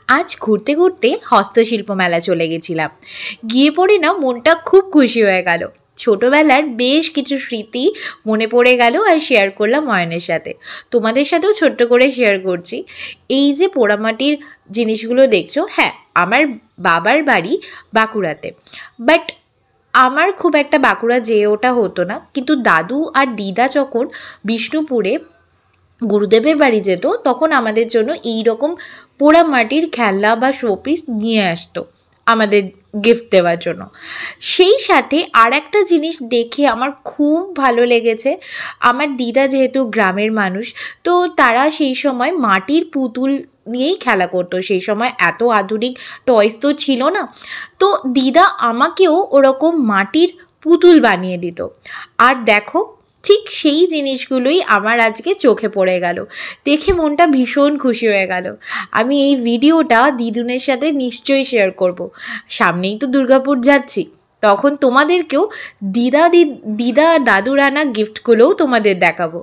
আজ ঘুরতে ঘুরতে হস্তশিল্প মেলা চলে গেছিলাম। গিয়ে পড়ে না মনটা খুব খুশি হয়ে গেল। ছোটবেলার বেশ কিছু স্মৃতি মনে পড়ে গেল আর শেয়ার করলাম অয়নের সাথে। তোমাদের সাথেও ছোট্ট করে শেয়ার করছি। এই যে পোড়ামাটির জিনিসগুলো দেখছো, হ্যাঁ, আমার বাবার বাড়ি বাঁকুড়াতে। বাট আমার খুব একটা বাঁকুড়া যেয়ে ওটা হতো না, কিন্তু দাদু আর দিদা যখন বিষ্ণুপুরে গুরুদেবের বাড়ি যেত তখন আমাদের জন্য এই রকম পোড়ামাটির খেলনা বা শোপিস নিয়ে আসতো আমাদের গিফট দেওয়ার জন্য। সেই সাথে আর একটা জিনিস দেখে আমার খুব ভালো লেগেছে। আমার দিদা যেহেতু গ্রামের মানুষ, তো তারা সেই সময় মাটির পুতুল নিয়েই খেলা করতো। সেই সময় এত আধুনিক টয়স তো ছিল না। তো দিদা আমাকেও ওরকম মাটির পুতুল বানিয়ে দিত। আর দেখো, ঠিক সেই জিনিসগুলোই আমার আজকে চোখে পড়ে গেল। দেখে মনটা ভীষণ খুশি হয়ে গেল। আমি এই ভিডিওটা দিদুনের সাথে নিশ্চয়ই শেয়ার করব। সামনেই তো দুর্গাপুর যাচ্ছি, তখন তোমাদেরকেও দিদা আর দাদুর আনা গিফটগুলোও তোমাদের দেখাবো।